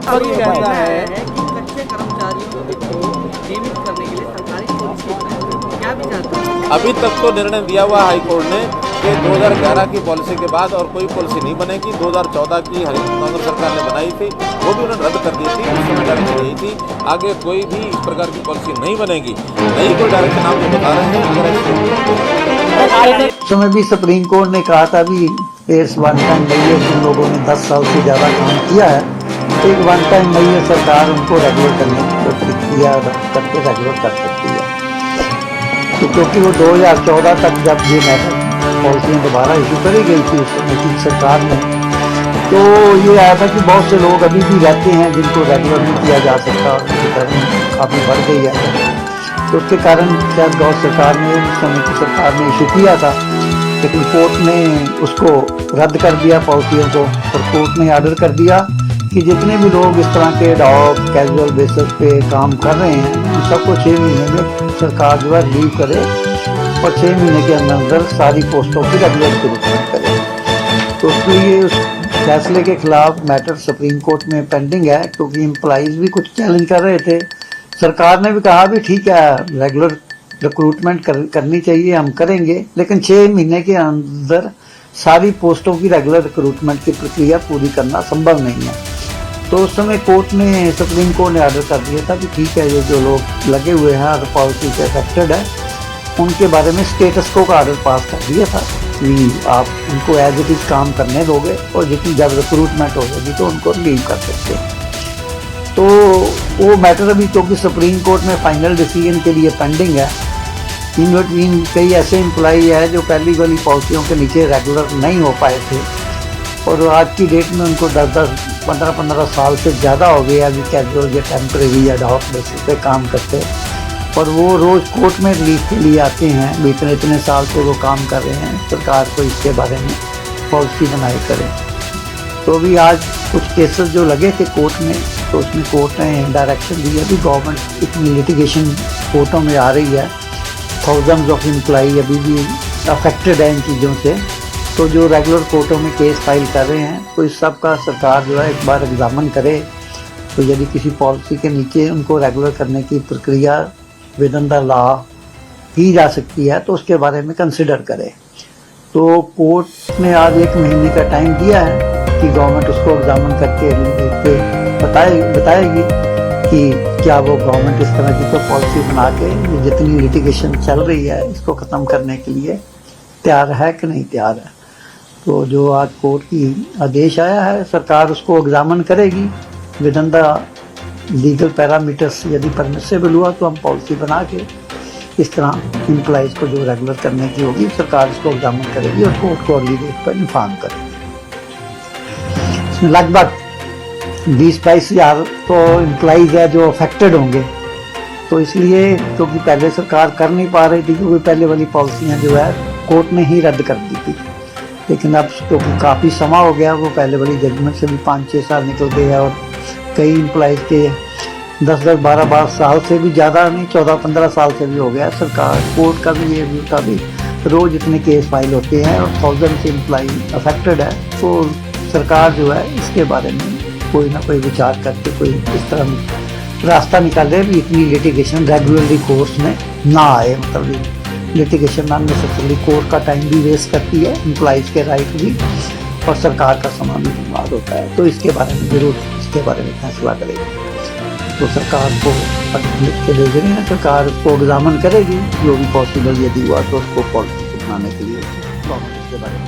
वही कहता है कि कच्चे कर्मचारियों को नियमित करने के लिए सरकारी पॉलिसी बनाई। क्या विचार करते हैं? अभी तक तो निर्णय दिया हुआ हाई कोर्ट ने कि 2011 की पॉलिसी के बाद और कोई पॉलिसी नहीं बनेगी। 2014 की कांग्रेस सरकार ने बनाई थी, वो भी उन्होंने रद्द कर दी थी। उस समय डायरेक्शन यही थी, आगे कोई भी इस प्रकार की पॉलिसी नहीं बनेगी। नई कोई डायरेक्शन आप जो बता रहे हैं, उस समय भी सुप्रीम कोर्ट ने कहा था भी इस वन टाइम नहीं है, जिन लोगों ने 10 साल से ज़्यादा काम किया है, तो एक वन टाइम नहीं है, सरकार उनको रेगुलर करने की प्रक्रिया करके रेगुलर कर सकती है। तो क्योंकि वो 2014 तक जब ये मैटर पॉलिसियाँ दोबारा इशू करी गई थी उस समय की सरकार में, तो ये आया था कि बहुत से लोग अभी भी रहते हैं जिनको रेगुलर नहीं किया जा सकता और उनकी गर्मी काफ़ी बढ़ गई है। तो उसके कारण शायद गौ सरकार ने उस समय की सरकार ने इशू किया था, लेकिन कोर्ट ने उसको रद्द कर दिया पॉलिसियों को। और कोर्ट ने ऑर्डर कर दिया कि जितने भी लोग इस तरह के डॉग कैजुअल बेसिस पे काम कर रहे हैं उन सबको 6 महीने में सरकार जो है लीव करे और 6 महीने के अंदर अंदर सारी पोस्टों की रेगुलर रिक्रूटमेंट करे। तो इसलिए उस फैसले के खिलाफ मैटर सुप्रीम कोर्ट में पेंडिंग है, क्योंकि एम्प्लॉइज भी कुछ चैलेंज कर रहे थे। सरकार ने भी कहा भी ठीक है, रेगुलर रिक्रूटमेंट करनी चाहिए, हम करेंगे, लेकिन 6 महीने के अंदर सारी पोस्टों की रेगुलर रिक्रूटमेंट की प्रक्रिया पूरी करना संभव नहीं है। तो उस समय सुप्रीम कोर्ट ने ऑर्डर कर दिया था कि ठीक है, ये जो लोग लगे हुए हैं और पॉलिसी से अफेक्टेड है, उनके बारे में स्टेटस को का ऑर्डर पास कर दिया था कि आप उनको एज इट इज काम करने दोगे और जितनी जब रिक्रूटमेंट हो जाएगी तो उनको लीव कर सकते हैं। तो वो मैटर अभी क्योंकि सुप्रीम कोर्ट में फाइनल डिसीजन के लिए पेंडिंग है। इन बिटवीन कई ऐसे एम्प्लॉई है जो पहली वाली पॉलिसियों के नीचे रेगुलर नहीं हो पाए थे और आज की डेट में उनको 10-10, 15-15 साल से ज़्यादा हो गया अभी कैजुअल या टेम्परेरी या डॉक बेसिस पे काम करते, और वो रोज़ कोर्ट में रिलीफ के लिए आते हैं। इतने इतने साल से वो काम कर रहे हैं, सरकार को इसके बारे में पॉलिसी बनाई करें। तो भी आज कुछ केसेस जो लगे थे कोर्ट में, तो उसमें कोर्ट ने डायरेक्शन दी है कि गवर्नमेंट इतनी लिटिगेशन कोर्टों में आ रही है, थाउजेंड्स ऑफ एम्प्लॉई अभी भी अफेक्टेड है इन चीज़ों से। तो जो रेगुलर कोर्टों में केस फाइल कर रहे हैं, तो इस सब का सरकार जो है एक बार एग्जामिन करे। तो यदि किसी पॉलिसी के नीचे उनको रेगुलर करने की प्रक्रिया विद इन द लॉ की जा सकती है तो उसके बारे में कंसिडर करे। तो कोर्ट ने आज 1 महीने का टाइम दिया है कि गवर्नमेंट उसको एग्जामिन करके बताएगी कि क्या वो गवर्नमेंट इस तरह की तो पॉलिसी बना के जितनी लिटिगेशन चल रही है इसको ख़त्म करने के लिए तैयार है कि नहीं तैयार है। तो जो आज कोर्ट की आदेश आया है, सरकार उसको एग्जामिन करेगी with in the legal parameters. यदि परमिसेबल हुआ तो हम पॉलिसी बना के इस तरह एम्प्लॉइज को जो रेगुलर करने की होगी सरकार उसको एग्जामिन करेगी और कोर्ट को अगली डेट पर इन्फॉर्म करेगी। इसमें लगभग 20-22 हज़ार तो एम्प्लॉइज है जो अफेक्टेड होंगे। तो इसलिए क्योंकि पहले सरकार कर नहीं पा रही थी, क्योंकि पहले वाली पॉलिसियाँ जो है कोर्ट ने ही रद्द कर दी थी, लेकिन अब क्योंकि काफ़ी समय हो गया, वो पहले वाली जजमेंट से भी 5-6 साल निकल गए हैं और कई एम्प्लॉइज के 10-10, 12-12 साल से भी ज़्यादा नहीं, 14-15 साल से भी हो गया। सरकार कोर्ट का भी ये व्यू था भी रोज़ इतने केस फाइल होते हैं और थाउजेंड से एम्प्लॉई अफेक्टेड है। तो सरकार जो है इसके बारे में कोई ना कोई विचार करके कोई इस तरह रास्ता निकाले भी इतनी लिटिगेशन रेगुलरली कोर्स में ना आए। मतलब लिटिगेशन अननेसेसरी कोर्ट का टाइम भी वेस्ट करती है, एम्प्लॉइज के राइट भी, और सरकार का समय भी बर्बाद होता है। तो इसके बारे में जरूर इसके बारे में फैसला करेगी। तो सरकार को लिख के भेज रहे हैं, सरकार उसको एग्जामिन करेगी, जो भी पॉसिबल यदि हुआ तो उसको पॉलिसी बनाने के लिए गवर्नमेंट इसके बारे में